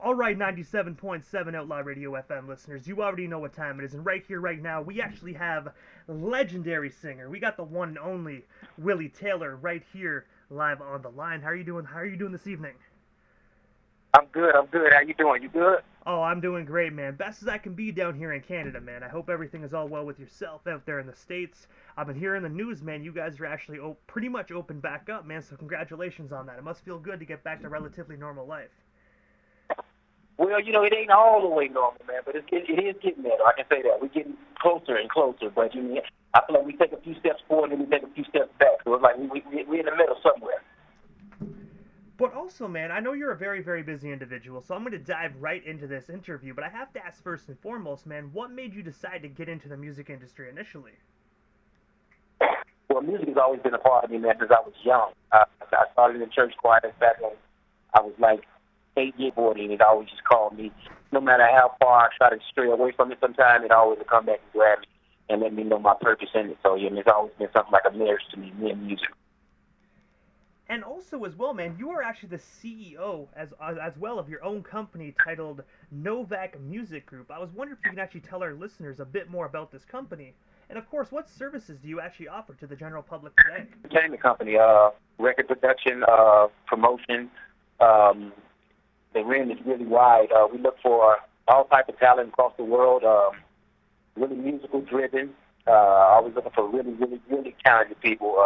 All right, 97.7 Outlaw Radio FM listeners, you already know what time it is, and right here, right now, we actually have legendary singer. We got the one and only Willie Taylor right here, live on the line. How are you doing? How are you doing this evening? I'm good. I'm good. How you doing? You good? Oh, I'm doing great, man. Best as I can be down here in Canada, man. I hope everything is all well with yourself out there in the States. I've been hearing the news, man. You guys are actually pretty much open back up, man. So congratulations on that. It must feel good to get back to relatively normal life. Well, it ain't all the way normal, man, but it is getting there. I can say that. We're getting closer and closer, but I feel like we take a few steps forward and we take a few steps back. So it's like we're in the middle somewhere. But also, man, I know you're a very, very busy individual, so I'm going to dive right into this interview. But I have to ask first and foremost, man, what made you decide to get into the music industry initially? Well, music has always been a part of me, man, since I was young. I started in the church choir back when I was like 8 years old, and it always just called me. No matter how far I try to stray away from it sometimes, it always would come back and grab me and let me know my purpose in it. So, it's always been something like a marriage to me and music. And also, as well, man, you are actually the CEO as well of your own company titled Novak Music Group. I was wondering if you can actually tell our listeners a bit more about this company. And, of course, what services do you actually offer to the general public today? Entertainment company, record production, promotion. The rim is really wide. We look for all type of talent across the world, really musical driven, always looking for really, really, really talented people.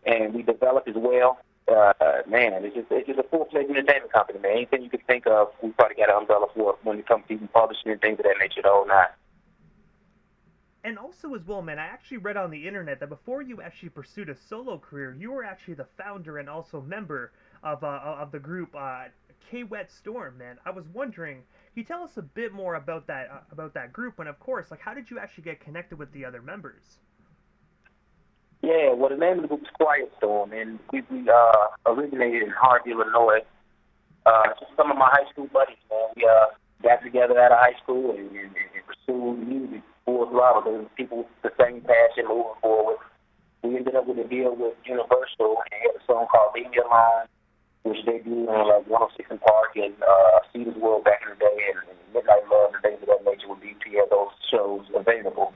And we develop as well. Man, it's just a full-fledged entertainment company, man. Anything you could think of, we probably got an umbrella for when it comes to even publishing and things of that nature, the whole nine. And also as well, man, I actually read on the internet that before you actually pursued a solo career, you were actually the founder and also member of the group K-Wet Storm, man. I was wondering, can you tell us a bit more about that group? And of course, like, how did you actually get connected with the other members? Yeah, well, the name of the group is Quiet Storm, and we originated in Harvey, Illinois. Some of my high school buddies, man, we got together out of high school and pursued music full throttle. There was people with the same passion moving forward. We ended up with a deal with Universal, and they had a song called Leave Me Alone, which debuted on like 106 in Park and Cedars World back in the day, and Midnight Love and things of that nature with BP had those shows available.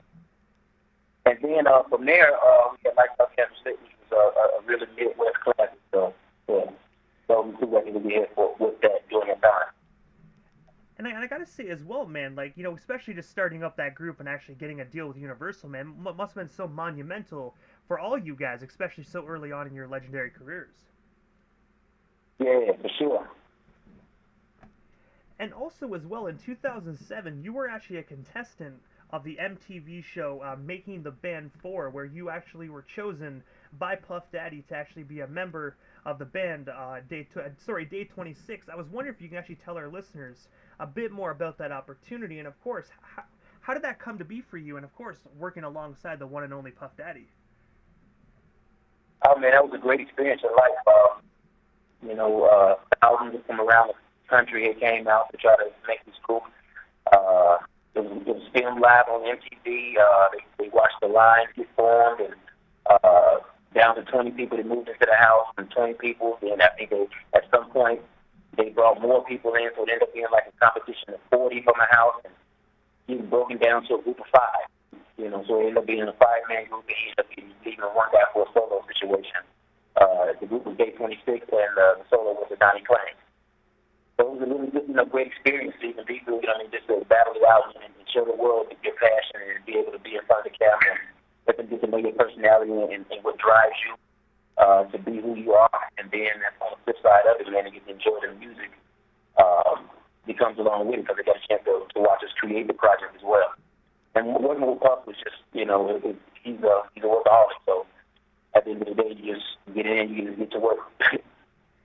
And then from there, we had like Campus City, which was a really Midwest classic. So, yeah, those two records we had with that during that time. And I gotta say as well, man, like, especially just starting up that group and actually getting a deal with Universal, man, must have been so monumental for all you guys, especially so early on in your legendary careers. Yeah, for sure. And also as well, in 2007, you were actually a contestant of the MTV show Making the Band 4, where you actually were chosen by Puff Daddy to actually be a member of the band Day 26. I was wondering if you can actually tell our listeners a bit more about that opportunity, and of course, how did that come to be for you, and of course, working alongside the one and only Puff Daddy? Oh, man, that was a great experience in life. Thousands from around the country had came out to try to make this group. It was filmed live on MTV. They watched the lines get formed, and down to 20 people that moved into the house, and 20 people. And I think at some point they brought more people in, so it ended up being like a competition of 40 from the house, and even broken down to a group of 5. So it ended up being a 5-man group, and he ended up leaving one guy for a solo situation. The group was Day 26, and the solo was the Donnie Clang. So it was a really good, great experience to even be through. Just to battle it out and show the world your passion and be able to be in front of the camera and let them get to know your personality and what drives you to be who you are. And then on the flip side of it, man, to get to enjoy the music becomes along with it because they got a chance to watch us create the project as well. And working with Puff was just, he's a workaholic. So at the end of the day, you just get in, you just get to work.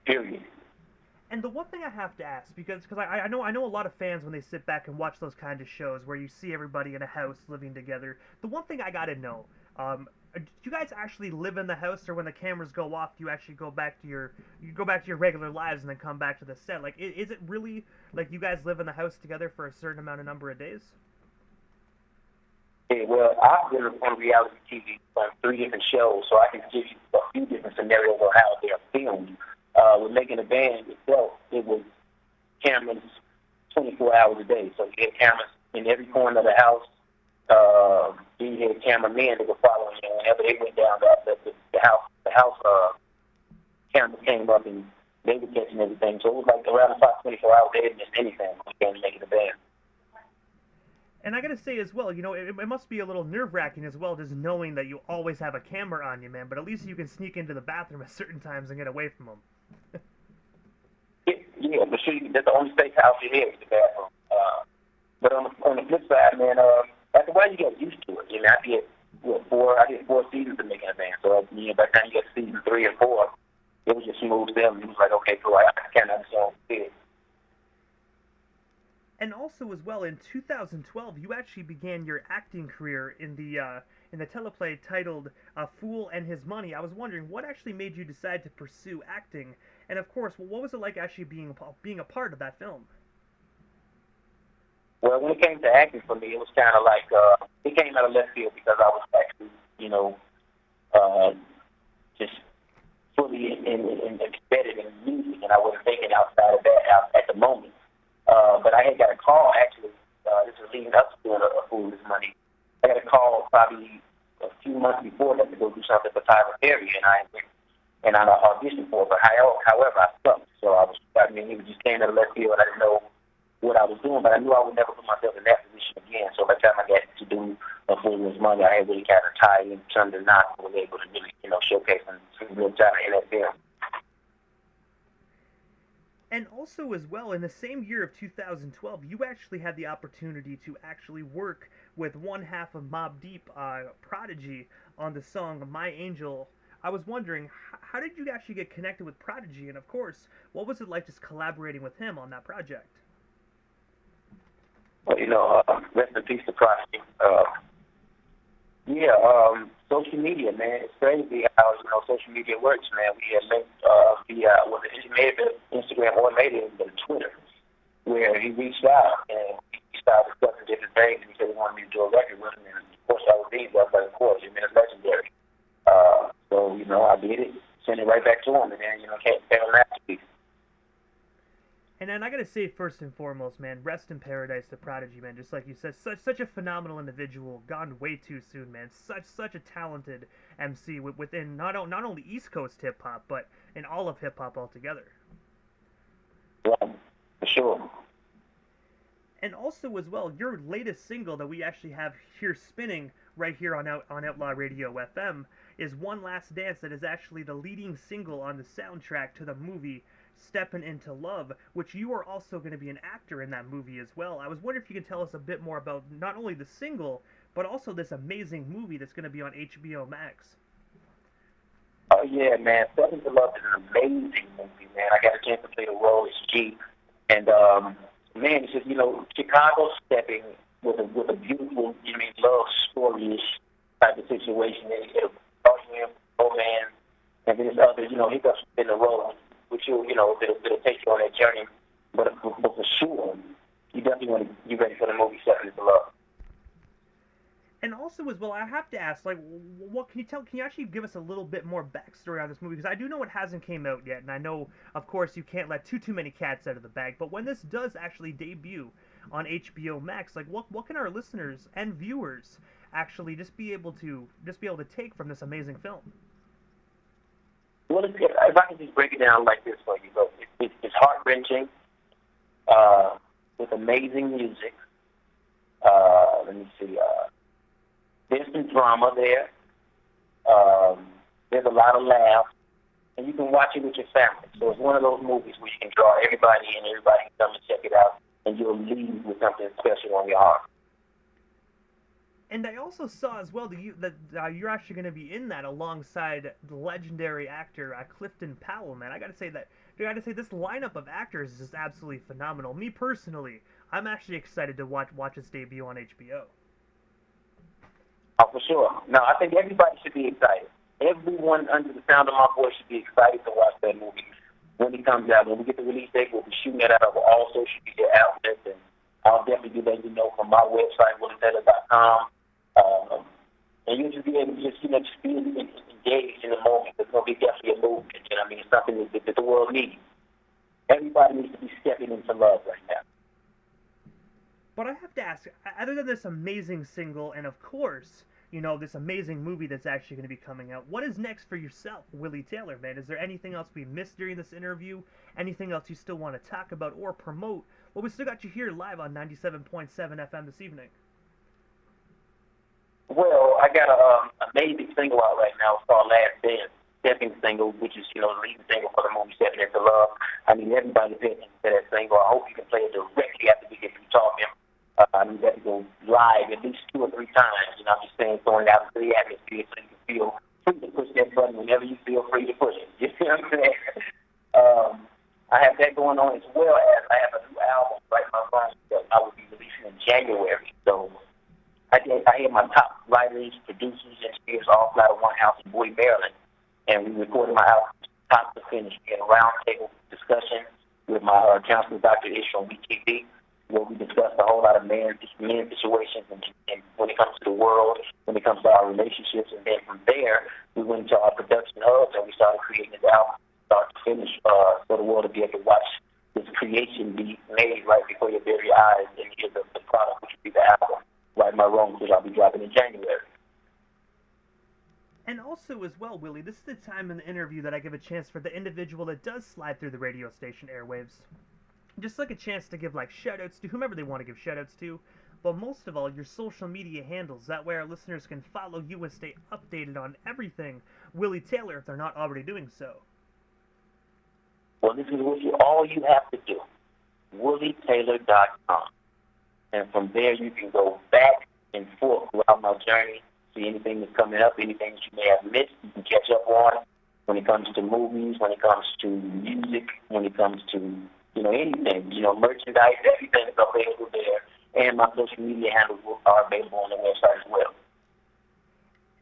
Period. And the one thing I have to ask, because I know a lot of fans when they sit back and watch those kind of shows where you see everybody in a house living together, the one thing I gotta know, do you guys actually live in the house, or when the cameras go off, do you actually go back to your regular lives and then come back to the set? Like, is it really like you guys live in the house together for a certain number of days? Yeah, well, I've been on reality TV on 3 different shows, so I can give you a few different scenarios on how they are filmed. With Making a Band itself, it was cameras 24 hours a day. So you had cameras in every corner of the house. You had cameramen that were following you. Whenever they went down, the house cameras came up and they were catching everything. So it was like around about 24 hours. They didn't miss anything when they came to make the band. And I gotta say as well, it must be a little nerve-wracking as well, just knowing that you always have a camera on you, man. But at least you can sneak into the bathroom at certain times and get away from them. Yeah, but sure, that's the only safe house you have is the bathroom. But on the flip side, man, after a while you get used to it. I did four seasons of making a band. So by the time you get to season 3 and 4, it was just smooth sailing. It was like, okay, cool, I can't understand it. And also as well, in 2012, you actually began your acting career in the teleplay titled "A Fool and His Money." I was wondering what actually made you decide to pursue acting, and of course, what was it like actually being a part of that film? Well, when it came to acting for me, it was kind of like it came out of left field because I was actually, just fully embedded in music, and I wasn't thinking outside of that at the moment. But I had got a call, actually, this was leading up to doing A Fool and His Money. I got a call probably a few months before that to go do something for Tyler Perry, and I auditioned for it. But however, I sucked. So it was just came out of left field. I didn't know what I was doing, but I knew I would never put myself in that position again. So by the time I got to do A Fool and His Money, I had really kind of tied in, turned the knot, and was able to really, showcase some real talent in that film. And also as well, in the same year of 2012, you actually had the opportunity to actually work with one half of Mobb Deep, Prodigy, on the song My Angel. I was wondering, how did you actually get connected with Prodigy? And of course, what was it like just collaborating with him on that project? Well, rest in peace to Prodigy. Social media, man. It's crazy how, social media works, man. We had linked it may have been Instagram or maybe it been Twitter, where he reached out and he started discussing different things and he said he wanted me to do a record with him. And of course I was easy. I was like, of course, it's legendary. So, I did it, sent it right back to him, and then, came a masterpiece. And then I gotta say, first and foremost, man, rest in paradise to Prodigy, man. Just like you said, such a phenomenal individual, gone way too soon, man. Such a talented MC within not only East Coast hip hop, but in all of hip hop altogether. Yeah, for sure. And also as well, your latest single that we actually have here spinning right here on Outlaw Radio FM is "One Last Dance," that is actually the leading single on the soundtrack to the movie Steppin' Into Love, which you are also going to be an actor in that movie as well. I was wondering if you could tell us a bit more about not only the single, but also this amazing movie that's going to be on HBO Max. Oh, yeah, man. Steppin' Into Love is an amazing movie, man. I got a chance to play the role as G. And, man, it's just, Chicago stepping with a beautiful, love story-ish type of situation. It'll start you in romance, and then there's other, hiccups in the road, which it'll take you on that journey. But for sure, you definitely want to be ready for the movie Steppin' Into Love. And also as well, I have to ask, what can you actually give us a little bit more backstory on this movie? Because I do know it hasn't came out yet, and I know, of course, you can't let too many cats out of the bag. But when this does actually debut on HBO Max, what can our listeners and viewers actually just be able to take from this amazing film? Well, if I can just break it down like this for you, it's heart-wrenching, with amazing music. Let me see. There's some drama there. There's a lot of laughs, and you can watch it with your family. So it's one of those movies where you can draw everybody in, everybody can come and check it out, and you'll leave with something special on your heart. And I also saw as well that you're actually going to be in that alongside the legendary actor Clifton Powell. Man, I got to say this lineup of actors is just absolutely phenomenal. Me personally, I'm actually excited to watch its debut on HBO. Oh, for sure. No, I think everybody should be excited. Everyone under the sound of my voice should be excited to watch that movie when it comes out. When we get the release date, we'll be shooting it out over all social media outlets, and I'll definitely be letting you know from my website, WillieTaylor.com. And you'll just be able to just be engaged in the moment. There's going to be definitely a movement, It's something that the world needs. Everybody needs to be stepping into into love right now. But I have to ask, other than this amazing single, and of course, you know, this amazing movie that's actually going to be coming out, what is next for yourself, Willie Taylor, man? Is there anything else we missed during this interview? Anything else you still want to talk about or promote? Well, we still got you here live on 97.7 FM this evening. Well, I got a amazing single out right now. It's called Last Dance, stepping single, which is, you know, the leading single for the movie Stepping Into Love. I need everybody to pay attention to that single. I hope you can play it directly after we get through talking. I need that to go live at least 2 or 3 times. You know, I'm just saying, throwing it out into the atmosphere so you can feel free to push that button whenever you feel free to push it. You know what I'm saying? I have that going on, as well as I have a new album, Right My Phone, that I will be releasing in January. So I had my top writers, producers, engineers all fly to one house in Bowie, Maryland, and we recorded my album top to finish in a roundtable discussion with my counselor, Dr. Ish on MTV, where we discussed a whole lot of men situations and when it comes to the world, when it comes to our relationships. And then from there, we went into our production hubs and we started creating this album, start to finish, for the world to be able to watch this creation be made right before your very eyes and hear the product, which would be the album, Right My Wrongs, which I'll be dropping in January. And also as well, Willie, this is the time in the interview that I give a chance for the individual that does slide through the radio station airwaves. Just like a chance to give like shout-outs to whomever they want to give shout-outs to, but most of all, your social media handles. That way our listeners can follow you and stay updated on everything Willie Taylor if they're not already doing so. Well, this is all you have to do, WillieTaylor.com. And from there you can go back and forth throughout my journey, see anything that's coming up, anything that you may have missed, you can catch up on when it comes to movies, when it comes to music, when it comes to, you know, anything, you know, merchandise, everything is available there. And my social media handles are available on the website as well.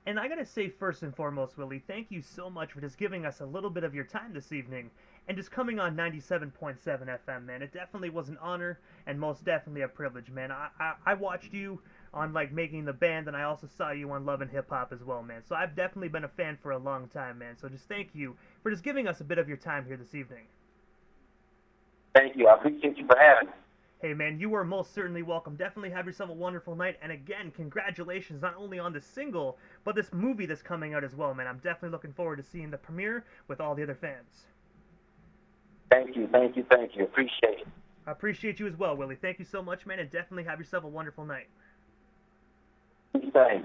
And I gotta say, first and foremost, Willie, thank you so much for just giving us a little bit of your time this evening and just coming on 97.7 FM, man. It definitely was an honor and most definitely a privilege, man. I watched you on, like, Making the Band, and I also saw you on Love and Hip Hop as well, man. So I've definitely been a fan for a long time, man. So just thank you for just giving us a bit of your time here this evening. Thank you. I appreciate you for having me. Hey, man, you are most certainly welcome. Definitely have yourself a wonderful night. And again, congratulations not only on this single, but this movie that's coming out as well, man. I'm definitely looking forward to seeing the premiere with all the other fans. Thank you, thank you, thank you. Appreciate it. I appreciate you as well, Willie. Thank you so much, man, and definitely have yourself a wonderful night. Thank you.